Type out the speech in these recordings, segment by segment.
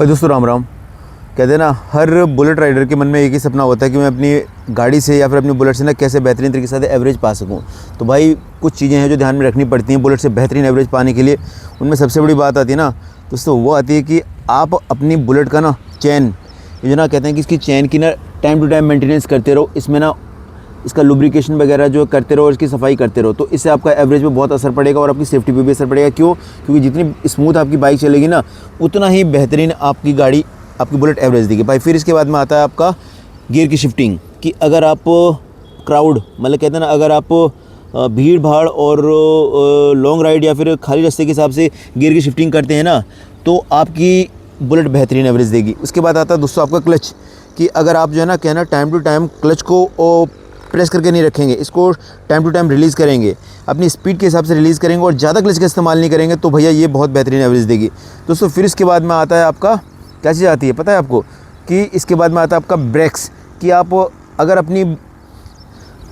और दोस्तों राम राम। कहते हैं ना, हर बुलेट राइडर के मन में एक ही सपना होता है कि मैं अपनी गाड़ी से या फिर अपनी बुलेट से ना कैसे बेहतरीन तरीके से एवरेज पा सकूं। तो भाई कुछ चीज़ें हैं जो ध्यान में रखनी पड़ती हैं बुलेट से बेहतरीन एवरेज पाने के लिए। उनमें सबसे बड़ी बात आती है ना दोस्तों, वो आती है कि आप अपनी बुलेट का ना चैन, ये जो ना कहते हैं कि इसकी चैन की ना टाइम टू टाइम मेंटेनेंस करते रहो। इसमें ना इसका लुब्रिकेशन वगैरह जो करते रहो और इसकी सफाई करते रहो, तो इससे आपका एवरेज पे बहुत असर पड़ेगा और आपकी सेफ्टी पे भी असर पड़ेगा। क्यों? क्योंकि जितनी स्मूथ आपकी बाइक चलेगी ना, उतना ही बेहतरीन आपकी गाड़ी, आपकी बुलेट एवरेज देगी भाई। फिर इसके बाद में आता है आपका गियर की शिफ्टिंग, कि अगर आप क्राउड, मतलब कहते हैं ना, अगर आप भीड़ भाड़ और लॉन्ग राइड या फिर खाली रास्ते के हिसाब से गियर की शिफ्टिंग करते हैं ना, तो आपकी बुलेट बेहतरीन एवरेज देगी। उसके बाद आता है दोस्तों आपका क्लच, कि अगर आप जो है ना कहना टाइम टू टाइम क्लच को प्रेस करके नहीं रखेंगे, इसको टाइम टू टाइम रिलीज़ करेंगे, अपनी स्पीड के हिसाब से रिलीज़ करेंगे और ज़्यादा क्लच का इस्तेमाल नहीं करेंगे, तो भैया ये बहुत बेहतरीन एवरेज देगी दोस्तों। फिर इसके बाद में आता है आपका क्या चीज़ आती है पता है आपको, कि इसके बाद में आता है आपका ब्रेक्स, कि आप अगर अपनी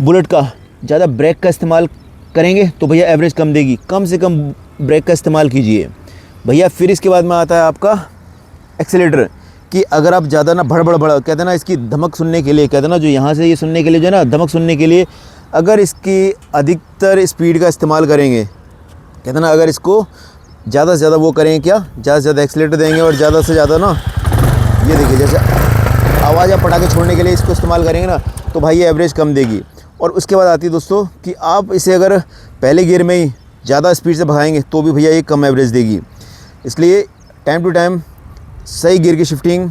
बुलेट का ज़्यादा ब्रेक का इस्तेमाल करेंगे तो भैया एवरेज कम देगी। कम से कम ब्रेक का इस्तेमाल कीजिए भैया। फिर इसके बाद में आता है आपका एक्सेलेरेटर, कि अगर आप ज़्यादा ना भड़ कहते हैं ना, इसकी धमक सुनने के लिए, कहते हैं ना जो यहाँ से ये सुनने के लिए, जो है ना धमक सुनने के लिए, अगर इसकी अधिकतर स्पीड का इस्तेमाल करेंगे, कहते हैं ना अगर इसको ज़्यादा से ज़्यादा वो करेंगे, क्या ज़्यादा से ज़्यादा एक्सेलेरेटर देंगे और ज़्यादा से ज़्यादा ना, ये देखिए जैसे आवाज़ या पटाखे छोड़ने के लिए इसको इस्तेमाल करेंगे ना, तो भाई ये एवरेज कम देगी। और उसके बाद आती है दोस्तों कि आप इसे अगर पहले गियर में ही ज़्यादा स्पीड से भगाएंगे तो भी भैया ये कम एवरेज देगी। इसलिए टाइम टू टाइम सही गियर की शिफ्टिंग,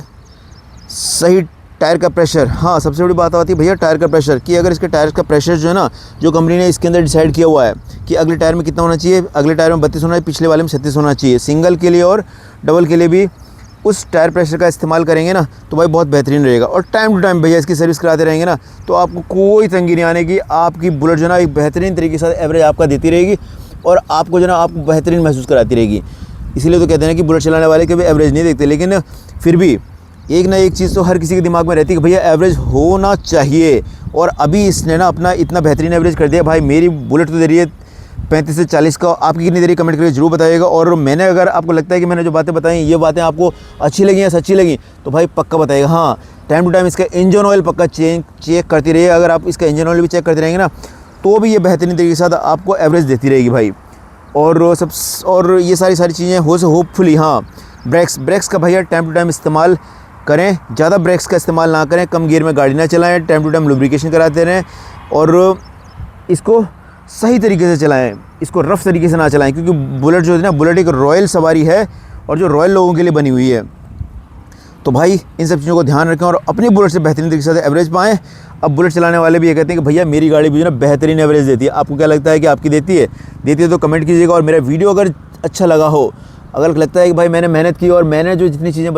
सही टायर का प्रेशर। हाँ, सबसे बड़ी बात आती है भैया टायर का प्रेशर, कि अगर इसके टायर का प्रेशर जो है ना, जो कंपनी ने इसके अंदर डिसाइड किया हुआ है कि अगले टायर में कितना होना चाहिए, अगले टायर में 32 होना चाहिए, पिछले वाले में 36 होना चाहिए, सिंगल के लिए और डबल के लिए भी उस टायर प्रेशर का इस्तेमाल करेंगे ना, तो भाई बहुत बेहतरीन रहेगा। और टाइम टू टाइम भैया इसकी सर्विस कराते रहेंगे ना, तो आपको कोई तंगी नहीं आने की। आपकी बुलेट जो है ना एक बेहतरीन तरीके से एवरेज आपका देती रहेगी और आपको जो है ना आपको बेहतरीन महसूस कराती रहेगी। इसीलिए तो कहते हैं कि बुलेट चलाने वाले कभी एवरेज नहीं देखते, लेकिन फिर भी एक ना एक चीज़ तो हर किसी के दिमाग में रहती है कि भैया एवरेज होना चाहिए। और अभी इसने ना अपना इतना बेहतरीन एवरेज कर दिया भाई। मेरी बुलेट तो दे रही है 35 से 40 का, आपकी कितनी देरी कमेंट करके जरूर बताइएगा। और मैंने, अगर आपको लगता है कि मैंने जो बातें बताई ये बातें आपको अच्छी लगी या सच्ची लगी, तो भाई पक्का बताइएगा। हाँ, टाइम टू टाइम इसका इंजन ऑयल पक्का चेक करती रहिए। अगर आप इसका इंजन ऑयल भी चेक करते रहेंगे ना, तो भी ये बेहतरीन तरीके के साथ आपको एवरेज देती रहेगी भाई। और ये सारी चीज़ें होपफुली। हाँ, ब्रेक्स का भैया टाइम टू टाइम इस्तेमाल करें, ज़्यादा ब्रेक्स का इस्तेमाल ना करें, कम गियर में गाड़ी ना चलाएं, टाइम टू टाइम लुब्रिकेशन कराते रहें और इसको सही तरीके से चलाएं, इसको रफ़ तरीके से ना चलाएं, क्योंकि बुलेट जो है ना, बुलेट एक रॉयल सवारी है और जो रॉयल लोगों के लिए बनी हुई है। तो भाई इन सब चीज़ों को ध्यान रखें और अपनी बुलेट से बेहतरीन तरीके से एवरेज पाएँ। अब बुलेट चलाने वाले भी ये कहते हैं कि भैया मेरी गाड़ी भी जो ना बेहतरीन एवरेज देती है। आपको क्या लगता है कि आपकी देती है तो कमेंट कीजिएगा। और मेरा वीडियो अगर अच्छा लगा हो, अगर लगता है कि भाई मैंने मेहनत की और मैंने जो जितनी चीज़ें